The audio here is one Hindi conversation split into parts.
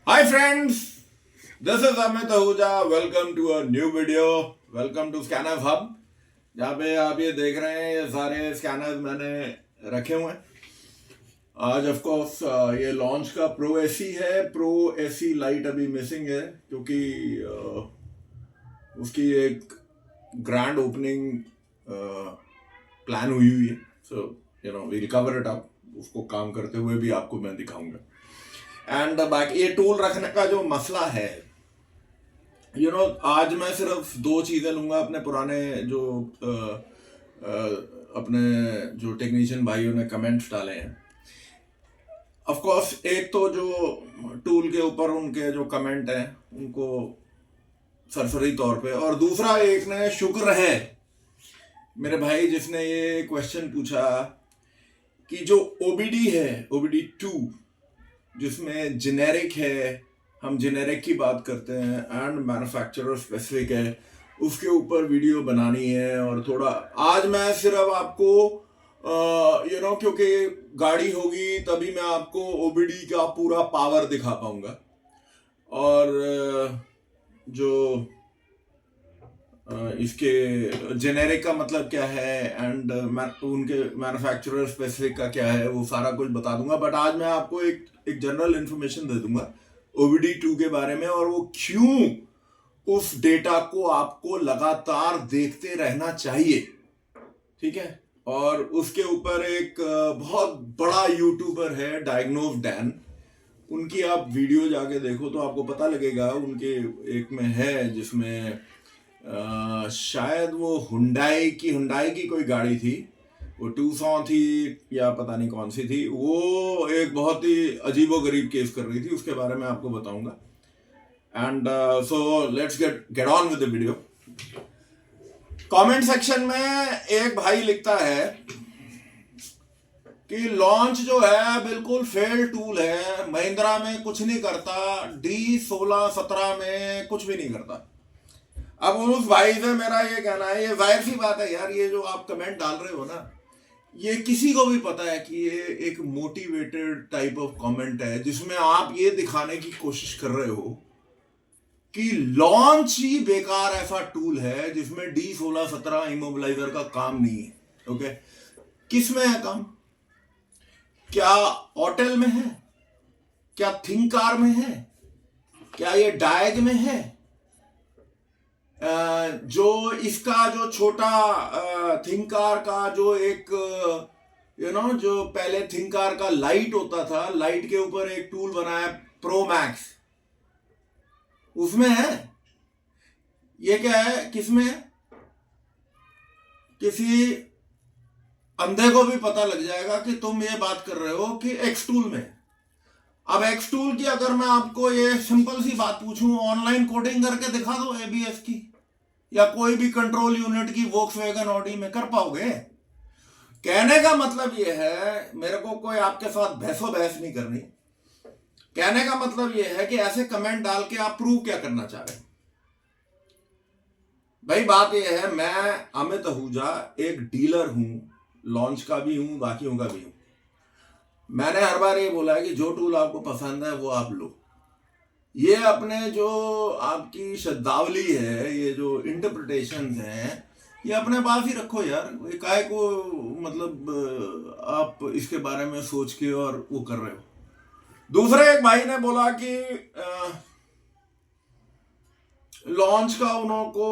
Hi friends, this is Amit Ahuja. Welcome to a new video. Welcome to Scanner Hub. जहाँ पे आप ये देख रहे हैं ये सारे स्कैनर्स मैंने रखे हुए हैं. आज ऑफ कोर्स ये लॉन्च का प्रो एसी है. प्रो एसी लाइट अभी मिसिंग है क्योंकि उसकी एक ग्रैंड ओपनिंग प्लान हुई है. So you know we'll cover it up. उसको काम करते हुए भी आपको मैं दिखाऊंगा. एंड बाकी ये टूल रखने का जो मसला है, आज मैं सिर्फ दो चीज़ें लूँगा अपने पुराने जो अपने जो टेक्नीशियन भाइयों ने कमेंट्स डाले हैं. ऑफ कोर्स एक तो जो टूल के ऊपर उनके जो कमेंट हैं उनको सरसरी तौर पे, और दूसरा एक ने शुक्र है मेरे भाई जिसने ये क्वेश्चन पूछा कि जो ओबीडी है, ओबीडी 2 जिसमें जेनेरिक है, हम जेनेरिक की बात करते हैं एंड मैन्युफैक्चरर स्पेसिफिक है, उसके ऊपर वीडियो बनानी है. और थोड़ा आज मैं सिर्फ आपको क्योंकि गाड़ी होगी तभी मैं आपको ओबीडी का पूरा पावर दिखा पाऊंगा. और जो इसके जेनेरिक का मतलब क्या है एंड उनके मैन्युफैक्चरर स्पेसिफिक का क्या है वो सारा कुछ बता दूंगा. बट आज मैं आपको एक जनरल इंफॉर्मेशन दे दूंगा ओबीडी 2 के बारे में, और वो क्यों उस डेटा को आपको लगातार देखते रहना चाहिए. ठीक है. और उसके ऊपर एक बहुत बड़ा यूट्यूबर है डायग्नोज डैन, उनकी आप वीडियो जाके देखो तो आपको पता लगेगा. उनके एक में है जिसमें शायद वो हुंडई की कोई गाड़ी थी, वो 200 थी या पता नहीं कौन सी थी. वो एक बहुत ही अजीबोगरीब केस कर रही थी, उसके बारे में आपको बताऊंगा. And so let's get on with the video. Comment section में एक भाई लिखता है कि लॉन्च जो है बिल्कुल फेल टूल है, महिंद्रा में कुछ नहीं करता, D16-17 में कुछ भी नहीं करता. अब उस भाई से मेरा ये कहना है, ये जाहिर सी बात है यार, ये जो आप कमेंट डाल रहे हो ना, ये किसी को भी पता है कि ये एक मोटिवेटेड टाइप ऑफ कमेंट है जिसमें आप ये दिखाने की कोशिश कर रहे हो कि लॉन्च ही बेकार ऐसा टूल है जिसमें D16-17 इमोबिलाइजर का काम नहीं है. ओके, किस में है काम? क्या ऑटेल में है? क्या थिंक कार में है? क्या ये डायग में है? जो इसका जो छोटा थिंकार का जो एक जो पहले थिंकार का लाइट होता था, लाइट के ऊपर एक टूल बनाया प्रो मैक्स, उसमें है. ये क्या है, किसमें है? किसी अंधे को भी पता लग जाएगा कि तुम ये बात कर रहे हो कि एक्स टूल में. अब एक्स टूल की अगर मैं आपको ये सिंपल सी बात पूछूं, ऑनलाइन कोडिंग करके दिखा दो एबीएस की या कोई भी कंट्रोल यूनिट की वोक्सवैगन ऑडी में, कर पाओगे? कहने का मतलब ये है, मेरे को कोई आपके साथ बहस नहीं करनी. कहने का मतलब ये है कि ऐसे कमेंट डाल के आप प्रूव क्या करना चाह रहे हैं भाई. बात ये है, मैं अमित आहूजा एक डीलर हूं, लॉन्च का भी हूं, बाकियों का भी हूं. मैंने हर बार ये बोला है कि जो टूल आपको पसंद है वो आप लो. ये अपने जो आपकी शब्दावली है, ये जो इंटरप्रिटेशंस हैं, ये अपने पास ही रखो यार. काय को मतलब आप इसके बारे में सोच के और वो कर रहे हो. दूसरे एक भाई ने बोला कि लॉन्च का उनको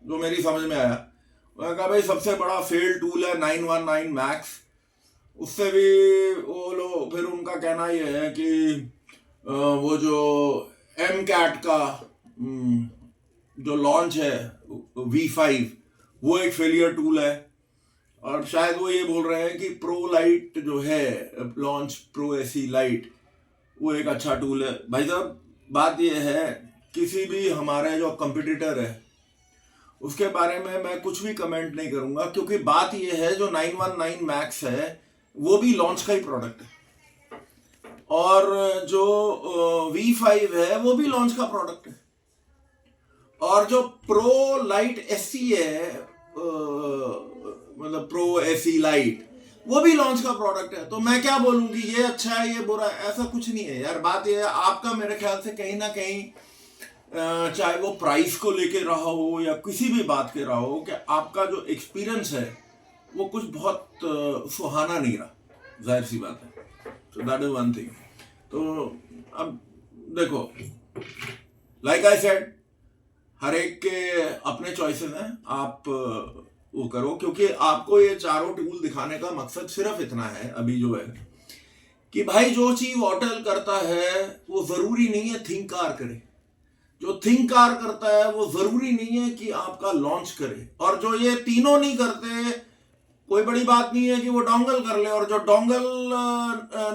जो मेरी समझ में आया, उन्होंने कहा भाई सबसे बड़ा फेल टूल है 919 मैक्स. उससे भी वो लोग, फिर उनका कहना ये है कि वो जो MCAT का जो लॉन्च है V5, वो एक फेलियर टूल है. और शायद वो ये बोल रहे हैं कि प्रो लाइट जो है लॉन्च प्रो एसी लाइट, वो एक अच्छा टूल है. भाई साहब बात ये है, किसी भी हमारे जो कंपटीटर है उसके बारे में मैं कुछ भी कमेंट नहीं करूंगा, क्योंकि बात ये है जो 919 मैक्स है वो भी लॉन्च का ही प्रोडक्ट है, और जो V5 है वो भी लॉन्च का प्रोडक्ट है, और जो प्रो लाइट एसी है, मतलब प्रो एसी लाइट, वो भी लॉन्च का प्रोडक्ट है। तो मैं क्या बोलूँ कि ये अच्छा है ये बुरा है, ऐसा कुछ नहीं है यार। बात ये है आपका मेरे ख्याल से कहीं ना कहीं चाहे वो प्राइस को लेके रहा हो या किसी भी बात के रहा हो, कि आपका जो एक्सपीरियंस है वो कुछ बहुत सुहाना नहीं रहा, जाहिर सी बात है। तो दैट इज वन थिंग। तो अब देखो, लाइक आई सेड, हर एक के अपने चॉइसेस हैं, आप वो करो। क्योंकि आपको ये चारों टूल दिखाने का मकसद सिर्फ इतना है अभी जो है, कि भाई जो चीज ऑटल करता है वो जरूरी नहीं है थिंक कार करे, जो थिंक कार करता है वो जरूरी नहीं है कि आपका लॉन्च करे, और जो ये तीनों नहीं करते, कोई बड़ी बात नहीं है कि वो डोंगल कर ले, और जो डोंगल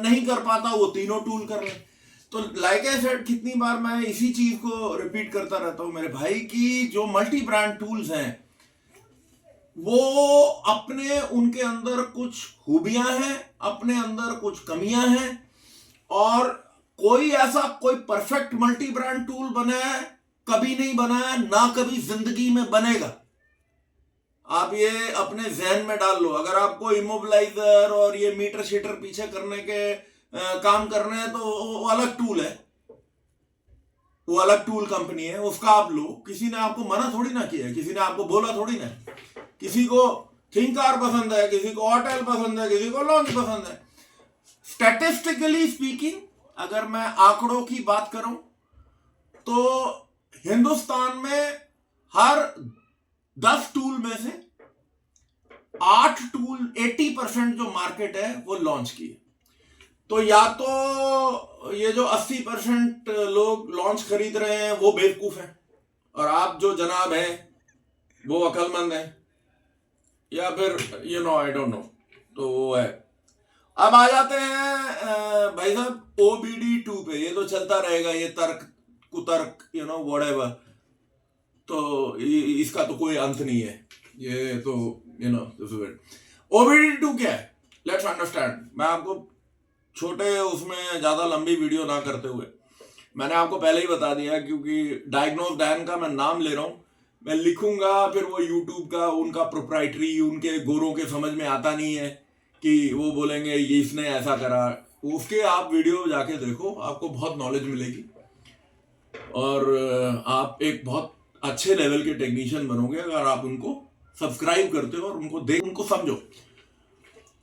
नहीं कर पाता वो तीनों टूल कर ले। तो लाइक आई सेड, कितनी बार मैं इसी चीज को रिपीट करता रहता हूं मेरे भाई, की जो मल्टी ब्रांड टूल्स हैं वो अपने उनके अंदर कुछ खूबियां हैं, अपने अंदर कुछ कमियां हैं, और कोई ऐसा कोई परफेक्ट मल्टी ब्रांड टूल बना है कभी नहीं बना है, ना कभी जिंदगी में बनेगा। आप ये अपने जहन में डाल लो। अगर आपको इमोबिलाइजर और ये मीटर शीटर पीछे करने के काम करने हैं तो वो अलग टूल है, वो अलग टूल कंपनी है, उसका आप लो। किसी ने आपको मना थोड़ी ना किया है, किसी ने आपको बोला थोड़ी ना। किसी को थिंकार पसंद है, किसी को ऑटेल पसंद है, किसी को लॉन्च पसंद है। स्टैटिस्टिकली स्पीकिंग, अगर मैं आंकड़ों की बात करूं तो हिंदुस्तान में हर 10 टूल में से 8 टूल, 80% जो मार्केट है वो लॉन्च की है। तो या तो ये जो 80% लोग लॉन्च खरीद रहे हैं वो बेवकूफ हैं, और आप जो जनाब हैं वो अक्लमंद हैं, या फिर आई डोंट नो। तो वो है। अब आ जाते हैं भाई साहब OBD2 पे। ये तो चलता रहेगा, ये तर्क कुतर्क व्हाटएवर, तो इसका तो कोई अंत नहीं है। ये तो OBD2 क्या है, लेट्स अंडरस्टैंड। मैं आपको छोटे उसमें ज्यादा लंबी वीडियो ना करते हुए, मैंने आपको पहले ही बता दिया, क्योंकि डायग्नोज डैन का मैं नाम ले रहा हूं, मैं लिखूंगा फिर वो यूट्यूब का उनका प्रोप्राइटरी, उनके गोरों के समझ में आता नहीं है कि वो बोलेंगे ये इसने ऐसा करा। उसके आप वीडियो जाके देखो, आपको बहुत नॉलेज मिलेगी, और आप एक बहुत अच्छे लेवल के टेक्नीशियन बनोगे अगर आप उनको सब्सक्राइब करते हो और उनको देख, उनको समझो।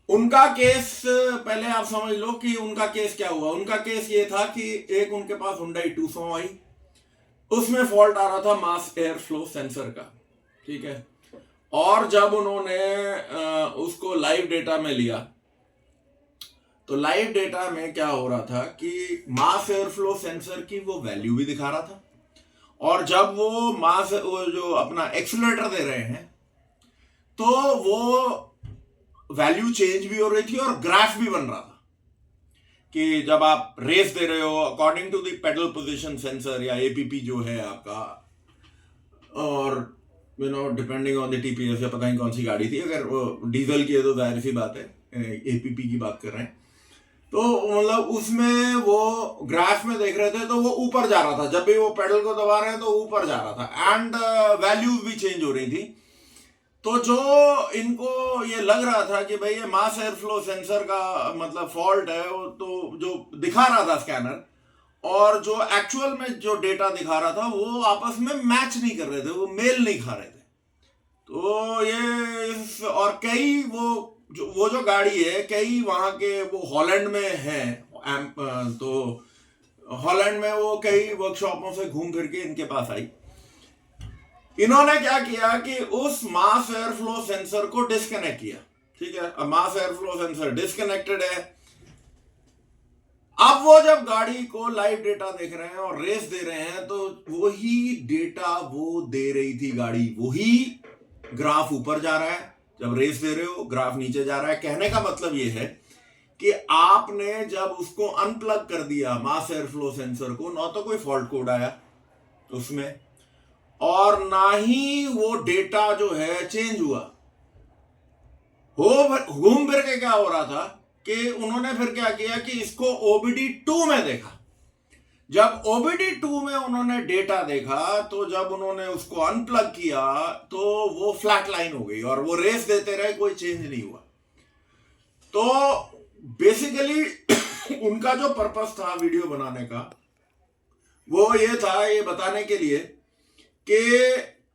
उनका केस पहले आप समझ लो कि उनका केस क्या हुआ। उनका केस ये था कि एक उनके पास Hyundai Tucson आई, उसमें फॉल्ट आ रहा था मास एयर फ्लो सेंसर का, ठीक है। और जब उन्होंने उसको लाइव डेटा में लिया तो लाइव डेटा में क्या हो रहा था कि मास एयर फ्लो सेंसर की वो वैल्यू भी दिखा रहा था, और जब वो जो अपना एक्सीलरेटर दे रहे हैं तो वो वैल्यू चेंज भी हो रही थी और ग्राफ भी बन रहा था कि जब आप रेस दे रहे हो according to the pedal position sensor या APP जो है आपका, और डिपेंडिंग ऑन द TPS या पता नहीं कौन सी गाड़ी थी, अगर वो डीजल की है तो जाहिर सी बात है, APP की बात कर रहे हैं, तो मतलब उसमें वो ग्राफ में देख रहे थे तो वो ऊपर जा रहा था, जब भी वो पेडल को दबा रहे हैं तो ऊपर जा रहा था, एंड वैल्यूज भी चेंज हो रही थी। तो जो इनको ये लग रहा था कि भाई ये मास एयर फ्लो सेंसर का मतलब फॉल्ट है, वो तो जो दिखा रहा था स्कैनर और जो एक्चुअल में जो डेटा दिखा रहा था वो आपस में मैच नहीं कर रहे थे, वो मेल नहीं खा रहे थे। तो ये और कई वो जो गाड़ी है, कई वहां के वो हॉलैंड में है, तो हॉलैंड में वो कई वर्कशॉपों से घूम फिर के इनके पास आई। इन्होंने क्या किया कि उस मास एयर फ्लो सेंसर को डिस्कनेक्ट किया, ठीक है। Mass air flow sensor disconnected है। अब वो जब गाड़ी को लाइव डेटा देख रहे हैं और रेस दे रहे हैं तो वही डेटा वो दे रही थी गाड़ी, वही ग्राफ ऊपर जा रहा है, जब रेस दे रहे हो ग्राफ नीचे जा रहा है। कहने का मतलब ये है कि आपने जब उसको अनप्लग कर दिया मास एयर फ्लो सेंसर को, ना तो कोई फॉल्ट कोड आया उसमें और ना ही वो डेटा जो है चेंज हुआ। घूम फिर के क्या हो रहा था कि उन्होंने फिर क्या किया कि इसको OBD2 में देखा। जब OBD2 में उन्होंने डेटा देखा तो जब उन्होंने उसको अनप्लग किया तो वो फ्लैट लाइन हो गई और वो रेस देते रहे, कोई चेंज नहीं हुआ। तो बेसिकली उनका जो पर्पस था वीडियो बनाने का वो ये था, ये बताने के लिए कि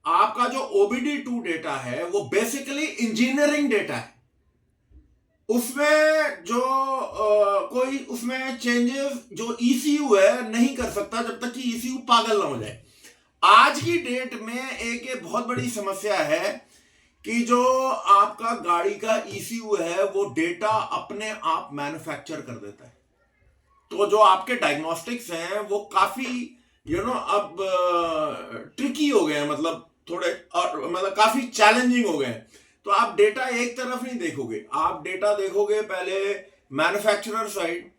आपका जो OBD2 डेटा है वो बेसिकली इंजीनियरिंग डेटा है। उसमें जो कोई उसमें चेंजेस जो ECU है नहीं कर सकता जब तक कि ECU पागल ना हो जाए। आज की डेट में एक बहुत बड़ी समस्या है कि जो आपका गाड़ी का ECU है वो डेटा अपने आप मैन्युफैक्चर कर देता है। तो जो आपके डायग्नोस्टिक्स हैं वो काफी अब ट्रिकी हो गए हैं, मतलब थोड़े और मतलब काफी चैलेंजिंग हो गए हैं। तो आप डेटा एक तरफ नहीं देखोगे, आप डेटा देखोगे पहले मैन्युफैक्चरर साइड,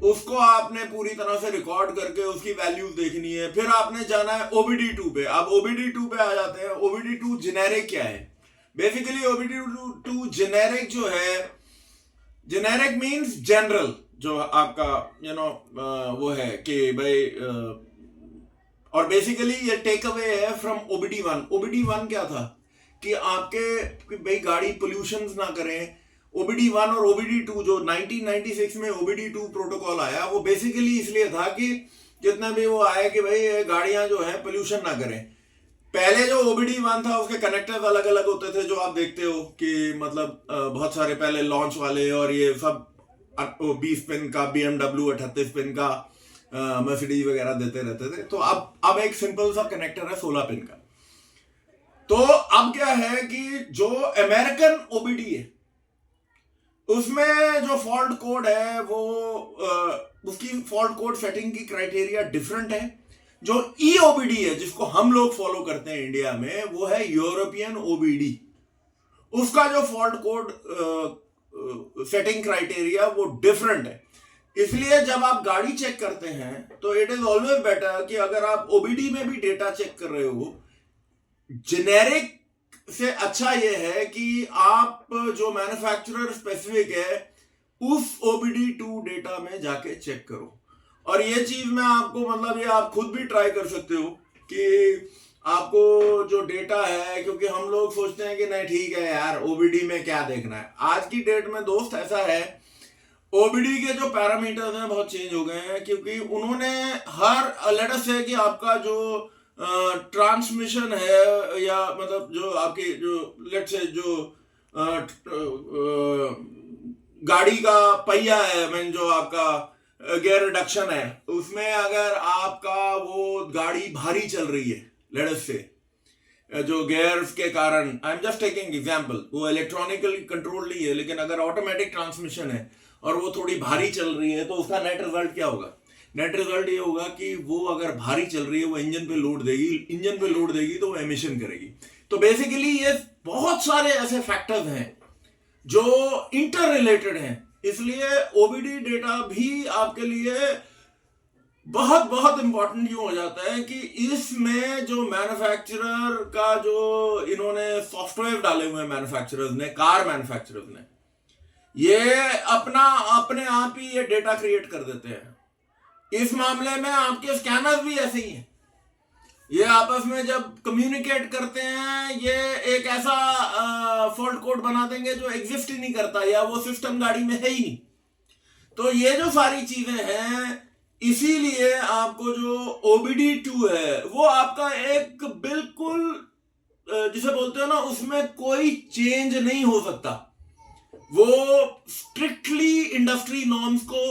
उसको आपने पूरी तरह से रिकॉर्ड करके उसकी वैल्यूज देखनी है, फिर आपने जाना है OBD2 पे। अब OBD2 पे आ जाते हैं। OBD2 जेनेरिक क्या है? बेसिकली OBD2 जेनेरिक जो है, जेनेरिक मींस जनरल, जो आपका वो है कि भाई और बेसिकली ये टेक अवे है फ्रॉम OBD1। OBD1 क्या था कि आपके भाई गाड़ी पोल्यूशंस ना करें। OBD1 और OBD2 जो 1996 में OBD2 प्रोटोकॉल आया वो बेसिकली इसलिए था कि जितना भी वो आया कि भाई गाड़ियां जो है पोल्यूशन ना करें। पहले जो OBD1 था उसके कनेक्टर्स अलग अलग होते थे, जो आप देखते हो कि मतलब बहुत सारे पहले लॉन्च वाले और ये सब 20 पिन का, BMW 38 पिन का, मर्सिडीज वगैरह देते रहते थे। तो अब एक सिंपल सा कनेक्टर है 16 पिन का। तो अब क्या है कि जो अमेरिकन OBD है उसमें जो फॉल्ट कोड है वो उसकी फॉल्ट कोड सेटिंग की क्राइटेरिया डिफरेंट है। जो EOBD है जिसको हम लोग फॉलो करते हैं इंडिया में, वो है यूरोपियन OBD। उसका जो फॉल्ट कोड सेटिंग क्राइटेरिया वो डिफरेंट है। इसलिए जब आप गाड़ी चेक करते हैं तो इट इज ऑलवेज बेटर कि अगर आप OBD में भी डेटा चेक कर रहे हो, जेनेरिक से अच्छा यह है कि आप जो मैन्युफैक्चरर स्पेसिफिक है उस OBD2 डेटा में जाके चेक करो। और ये चीज मैं आपको मतलब ये आप खुद भी ट्राई कर सकते हो कि आपको जो डेटा है, क्योंकि हम लोग सोचते हैं कि नहीं ठीक है यार OBD में क्या देखना है। आज की डेट में दोस्त ऐसा है, OBD के जो पैरामीटर्स हैं बहुत चेंज हो गए हैं, क्योंकि उन्होंने हर लेट अस से कि आपका जो ट्रांसमिशन है या मतलब जो आपकी जो लेट से जो गाड़ी का पहिया है, मीन जो आपका गियर रिडक्शन है, उसमें अगर आपका वो गाड़ी भारी चल रही है लेट अस से, जो गियर्स के कारण, I am just taking example, वो इलेक्ट्रॉनिकली कंट्रोल नहीं है लेकिन अगर ऑटोमेटिक ट्रांसमिशन है और वो थोड़ी भारी चल रही है, तो उसका नेट रिजल्ट क्या होगा? नेट रिजल्ट ये होगा कि वो अगर भारी चल रही है वो इंजन पे लोड देगी, इंजन पे लोड देगी तो वो एमिशन करेगी। तो बेसिकली ये बहुत सारे ऐसे फैक्टर्स हैं जो इंटर रिलेटेड हैं। इसलिए OBD डेटा भी आपके लिए बहुत बहुत इंपॉर्टेंट क्यों हो जाता है कि इसमें जो मैन्युफैक्चरर का जो इन्होंने सॉफ्टवेयर डाले हुए हैं मैन्युफैक्चरर्स ने, कार मैन्युफैक्चरर्स ने, ये अपने आप ही ये डेटा क्रिएट कर देते हैं। इस मामले में आपके स्कैनर्स भी ऐसे ही हैं। ये आपस में जब कम्युनिकेट करते हैं ये एक ऐसा फॉल्ट कोड बना देंगे जो एग्जिस्ट ही नहीं करता या वो सिस्टम गाड़ी में है ही नहीं। तो ये जो सारी चीजें हैं, इसीलिए आपको जो OBD2 है वो आपका एक बिल्कुल जिसे बोलते हो ना, उसमें कोई चेंज नहीं हो सकता। वो स्ट्रिक्टली इंडस्ट्री नॉर्म्स को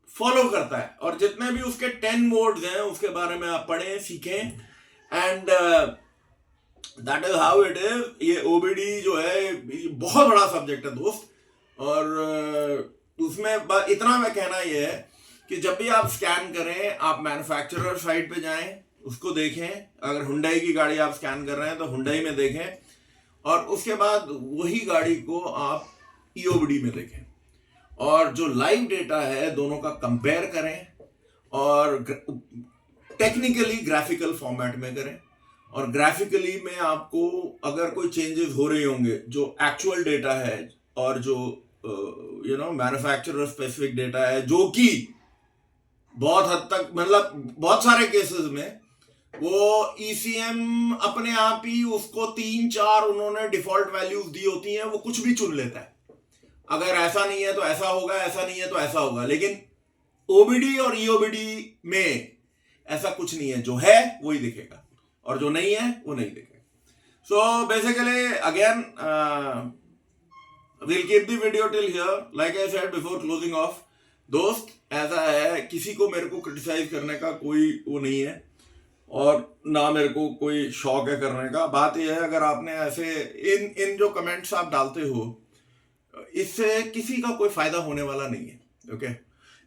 फॉलो करता है और जितने भी उसके 10 मोड्स हैं उसके बारे में आप पढ़ें, सीखें, and that is how it is. ये OBD जो है बहुत बड़ा सब्जेक्ट है दोस्त, और उसमें इतना मैं कहना ये है कि जब भी आप स्कैन करें, आप मैन्युफैक्चरर साइट पे जाएं, उसको देखें। अगर हुंडई की गाड़ी आप स्कैन कर रहे हैं तो हुंडई में देखें, और उसके बाद वही गाड़ी को आप EOBD में देखें, और जो लाइव डेटा है दोनों का कंपेयर करें और टेक्निकली ग्राफिकल फॉर्मेट में करें। और ग्राफिकली में आपको अगर कोई चेंजेस हो रहे होंगे जो एक्चुअल डेटा है और जो मैन्युफैक्चरर स्पेसिफिक डेटा है, जो कि बहुत हद तक मतलब बहुत सारे केसेस में वो ECM अपने आप ही उसको 3-4 उन्होंने डिफॉल्ट वैल्यूज दी होती हैं, वो कुछ भी चुन लेता है। अगर ऐसा नहीं है तो ऐसा होगा, ऐसा नहीं है तो ऐसा होगा, लेकिन ओबीडी और ईओबीडी में ऐसा कुछ नहीं है, जो है वही दिखेगा और जो नहीं है वो नहीं दिखेगा. So basically again we'll keep the video till here. Like I said before closing off, दोस्त ऐसा है, किसी को मेरे को क्रिटिसाइज करने का कोई वो नहीं है और ना मेरे को कोई शौक है करने का. बात यह है, अगर आपने ऐसे इन जो कमेंट्स आप डालते हो, इससे किसी का कोई फायदा होने वाला नहीं है. ओके,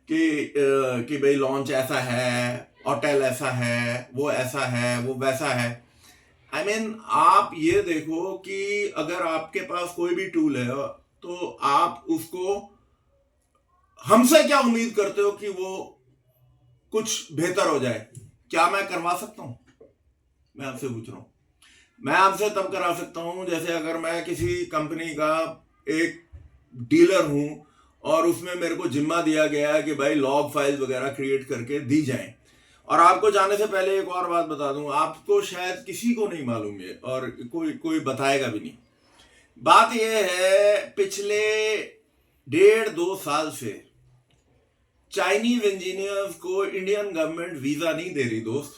कि भाई लॉन्च ऐसा है, होटल ऐसा है, वो ऐसा है, वो वैसा है. I mean, आप ये देखो कि अगर आपके पास कोई भी टूल है तो आप उसको, हमसे क्या उम्मीद करते हो कि वो कुछ बेहतर हो जाए? क्या मैं करवा सकता हूं? मैं आपसे पूछ रहा हूं. मैं आपसे तब करा सकता हूं जैसे अगर मैं किसी कंपनी का एक डीलर हूं और उसमें मेरे को जिम्मा दिया गया है कि भाई लॉग फाइल वगैरह क्रिएट करके दी जाएं. और आपको जाने से पहले एक और बात बता दूं, आपको शायद किसी को नहीं मालूम है और कोई बताएगा भी नहीं. बात यह है, पिछले 1.5-2 साल से चाइनीज इंजीनियर्स को इंडियन गवर्नमेंट वीजा नहीं दे रही दोस्त.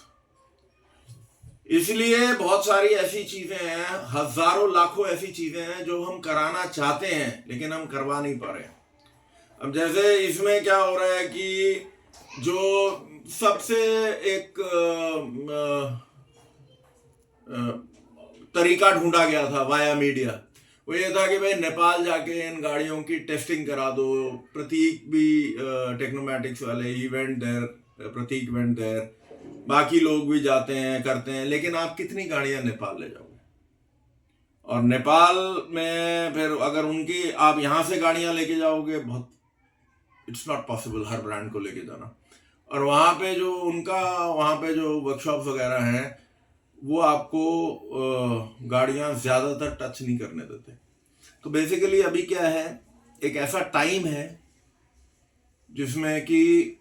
इसलिए बहुत सारी ऐसी चीजें हैं, हजारों लाखों ऐसी चीजें हैं जो हम कराना चाहते हैं लेकिन हम करवा नहीं पा रहे. अब जैसे इसमें क्या हो रहा है कि जो सबसे एक तरीका ढूंढा गया था वाया मीडिया, वो ये था कि भाई नेपाल जाके इन गाड़ियों की टेस्टिंग करा दो. प्रतीक भी टेक्नोमैटिक्स वाले event there, Prateek went there, बाकी लोग भी जाते हैं करते हैं, लेकिन आप कितनी गाड़ियां नेपाल ले जाओगे? और नेपाल में फिर अगर उनकी आप यहां से गाड़ियां लेके जाओगे, बहुत it's not possible her brand को लेके जाना. और वहाँ पे जो वर्कशॉप वगैरह हैं वो आपको गाड़ियाँ ज़्यादातर टच नहीं करने देते. तो बेसिकली अभी क्या है, एक ऐसा टाइम है जिसमें कि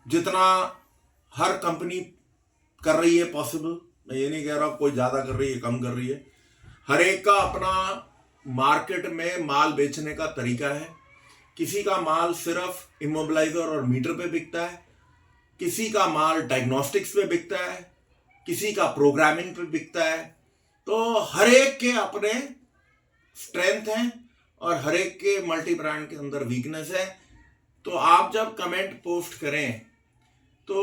जितना हर कंपनी कर रही है पॉसिबल, मैं ये नहीं कह रहा कोई ज़्यादा कर रही है कम कर रही है, हर एक का अपना मार्केट में माल बेचने का तरीका है. किसी का माल सिर्फ इमोबिलाइजर और मीटर पे बिकता है, किसी का माल डायग्नोस्टिक्स पे बिकता है, किसी का प्रोग्रामिंग पे बिकता है. तो हर एक के अपने स्ट्रेंथ हैं और हर एक के मल्टी ब्रांड के अंदर वीकनेस है. तो आप जब कमेंट पोस्ट करें तो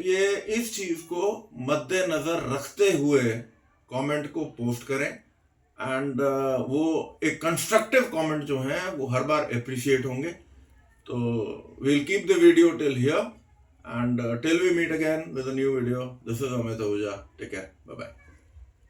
ये इस चीज को मद्देनजर रखते हुए कमेंट को पोस्ट करें. एंड वो एक कंस्ट्रक्टिव कमेंट जो है वो हर बार अप्रिशिएट होंगे. तो we'll keep the video till here and till we meet again with a new video. This is Amit Ahuja. Take care. Bye bye.